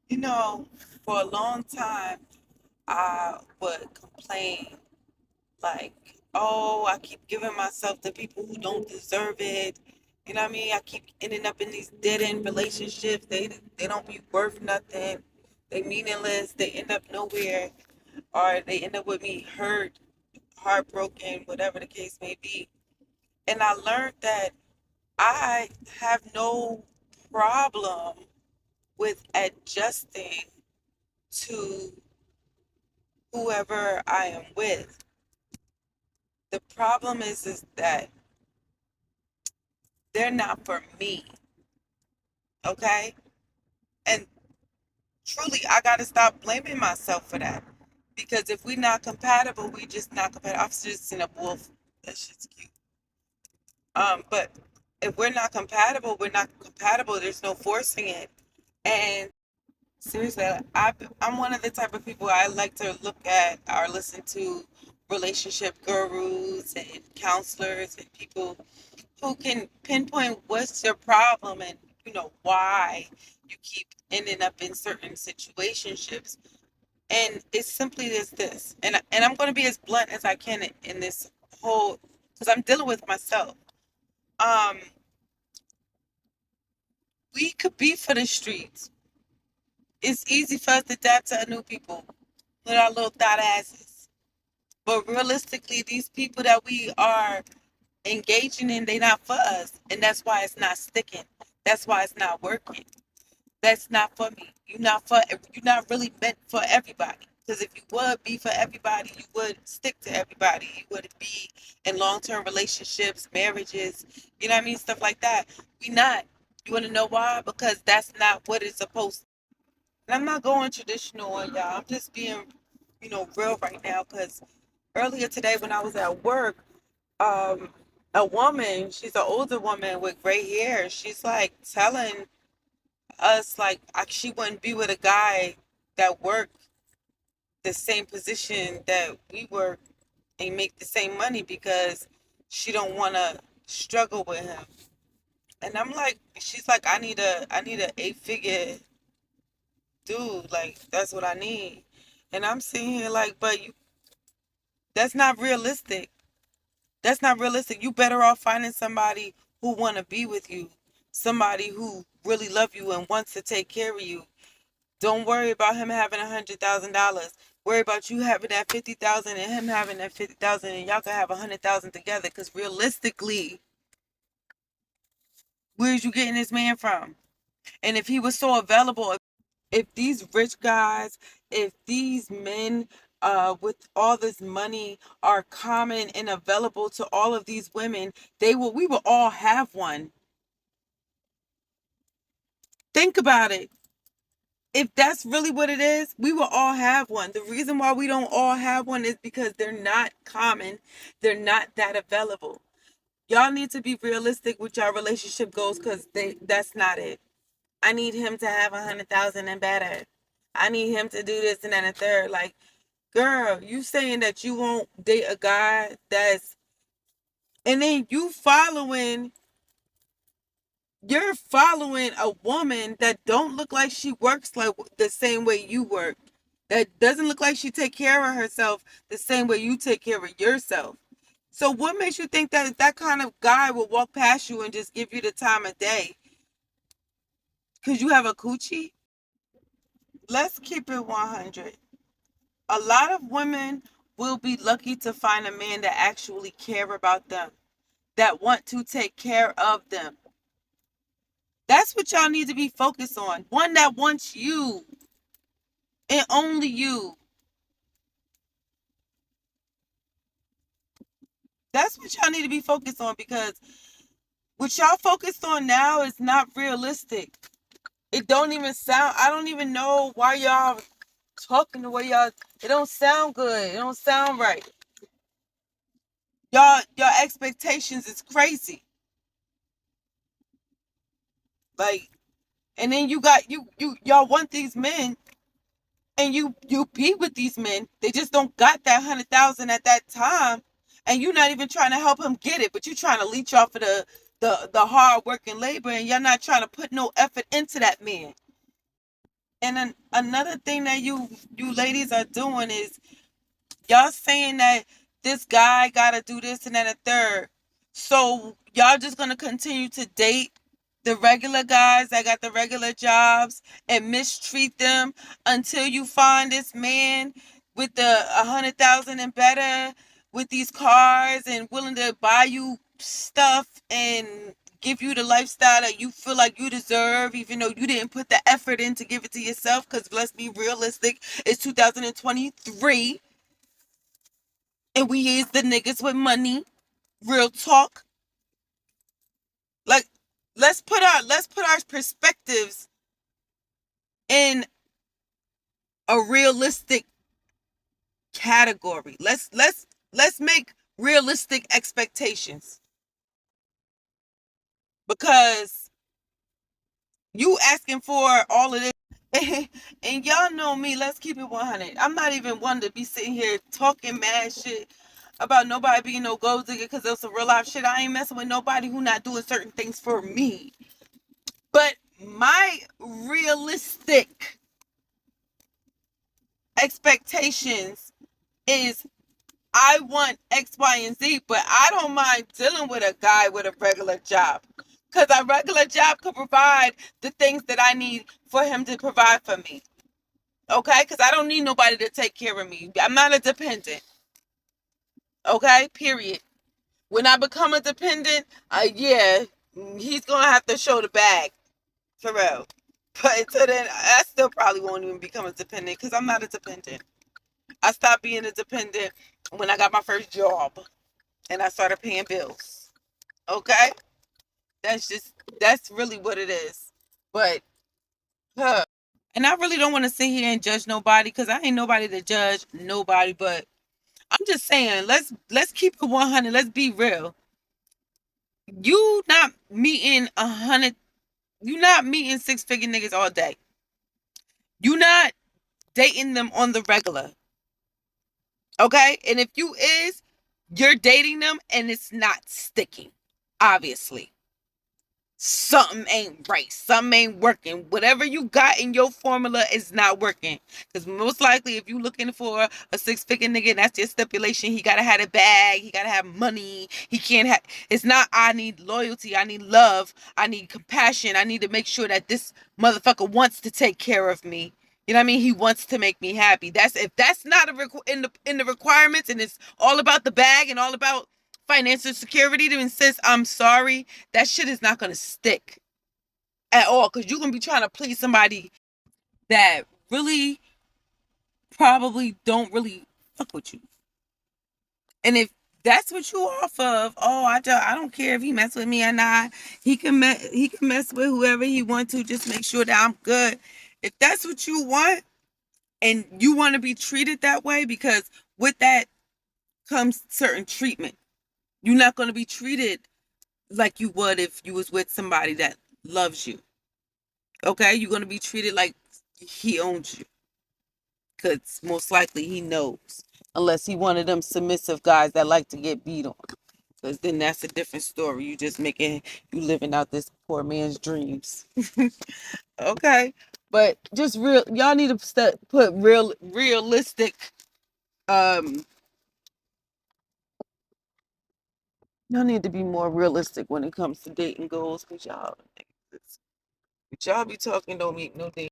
You know, for a long time, I would complain like, oh, I keep giving myself to people who don't deserve it. You know what I mean? I keep ending up in these dead end relationships. They don't be worth nothing. They meaningless. They end up nowhere, or they end up with me hurt, heartbroken, whatever the case may be. And I learned that I have no problem with adjusting to whoever I am with. The problem is that they're not for me, okay? And truly, I got to stop blaming myself for that. Because if we're not compatible, we just not compatible. I've just seen a wolf. That shit's cute. But if we're not compatible, we're not compatible. There's no forcing it. And seriously, I'm one of the type of people I like to look at or listen to relationship gurus and counselors and people who can pinpoint what's your problem and why you keep ending up in certain situationships. And it's simply this, and I'm going to be as blunt as I can in this whole, because I'm dealing with myself. Um, we could be for the streets. It's easy for us to adapt to new people with our little thought asses. But realistically, these people that we are engaging in, they not for us, and that's why it's not sticking. That's why it's not working. That's not for me. You're not really meant for everybody. Because if you would be for everybody, you would stick to everybody. You would be in long-term relationships, marriages, you know what I mean? Stuff like that. We not. You want to know why? Because that's not what it's supposed to. And I'm not going traditional on y'all. I'm just being, real right now. Because earlier today when I was at work, um, a woman, she's an older woman with gray hair. She's like telling us like she wouldn't be with a guy that worked the same position that we work and make the same money because she don't want to struggle with him. And I'm like, she's like, I need a 8 figure dude. Like that's what I need. And I'm sitting here like, but that's not realistic. That's not realistic. You better off finding somebody who want to be with you, somebody who really love you and wants to take care of you. Don't worry about him having $100,000. Worry about you having that 50,000 and him having that 50,000, and y'all can have 100,000 together. Because realistically, where's you getting this man from? And if he was so available, if these rich guys, if these men with all this money are common and available to all of these women, we will all have one. Think about it. If that's really what it is, we will all have one. The reason why we don't all have one is because they're not common. They're not that available. Y'all need to be realistic with your relationship goals because that's not it. I need him to have 100,000 and better. I need him to do this and that and third. Like, girl, you saying that you won't date a guy and then you're following a woman that don't look like she works like the same way you work. That doesn't look like she take care of herself the same way you take care of yourself. So what makes you think that that kind of guy will walk past you and just give you the time of day? Because you have a coochie? Let's keep it 100. A lot of women will be lucky to find a man that actually care about them, that want to take care of them. That's what y'all need to be focused on. One that wants you and only you. That's what y'all need to be focused on because what y'all focused on now is not realistic. It don't even sound, I don't even know why y'all talking the way y'all, it don't sound good. It don't sound right. Your expectations is crazy. Like, and then you got y'all want these men and you be with these men. They just don't got that 100,000 at that time. And you're not even trying to help him get it, but you're trying to leech off of the hard work and labor, and you're not trying to put no effort into that man. And then another thing that you ladies are doing is y'all saying that this guy gotta do this and then a third. So y'all just gonna continue to date the regular guys that got the regular jobs and mistreat them until you find this man with the 100,000 and better with these cars and willing to buy you stuff and give you the lifestyle that you feel like you deserve, even though you didn't put the effort in to give it to yourself. Because let's be realistic, it's 2023 and we is the niggas with money. Real talk. Like, let's put our perspectives in a realistic category. Let's make realistic expectations, because you asking for all of this. And y'all know me, let's keep it 100. I'm not even one to be sitting here talking mad shit about nobody being no gold digger, because there's some real life shit. I ain't messing with nobody who not doing certain things for me. But my realistic expectations is I want X, Y, and Z, but I don't mind dealing with a guy with a regular job. Because a regular job could provide the things that I need for him to provide for me. Okay? Because I don't need nobody to take care of me. I'm not a dependent. Okay? Period. When I become a dependent, yeah, he's going to have to show the bag. For real. But until then, I still probably won't even become a dependent because I'm not a dependent. I stopped being a dependent when I got my first job and I started paying bills. Okay? That's really what it is. But, huh. And I really don't want to sit here and judge nobody because I ain't nobody to judge nobody. But I'm just saying, let's keep it 100. Let's be real. You not meeting 100. You not meeting six-figure niggas all day. You not dating them on the regular. Okay? And if you is, you're dating them and it's not sticking. Obviously. Something ain't right. Something ain't working. Whatever you got in your formula is not working. Because most likely, if you looking for a six-figure nigga, that's your stipulation. He gotta have a bag. He gotta have money. He can't have. It's not. I need loyalty. I need love. I need compassion. I need to make sure that this motherfucker wants to take care of me. You know what I mean? He wants to make me happy. That's if that's not in the requirements, and it's all about the bag and all about financial security, to insist I'm sorry, that shit is not gonna stick at all, because you're gonna be trying to please somebody that really probably don't really fuck with you. And if that's what you off of, oh, I don't care if he mess with me or not. He can mess with whoever he want to. Just make sure that I'm good. If that's what you want, and you want to be treated that way, because with that comes certain treatment. You're not going to be treated like you would if you was with somebody that loves you. Okay? You're going to be treated like he owns you, because most likely he knows. Unless he one of them submissive guys that like to get beat on. Because then that's a different story. You living out this poor man's dreams. Okay? But just y'all need to put realistic, um, y'all need to be more realistic when it comes to dating goals, because y'all be talking don't make no damn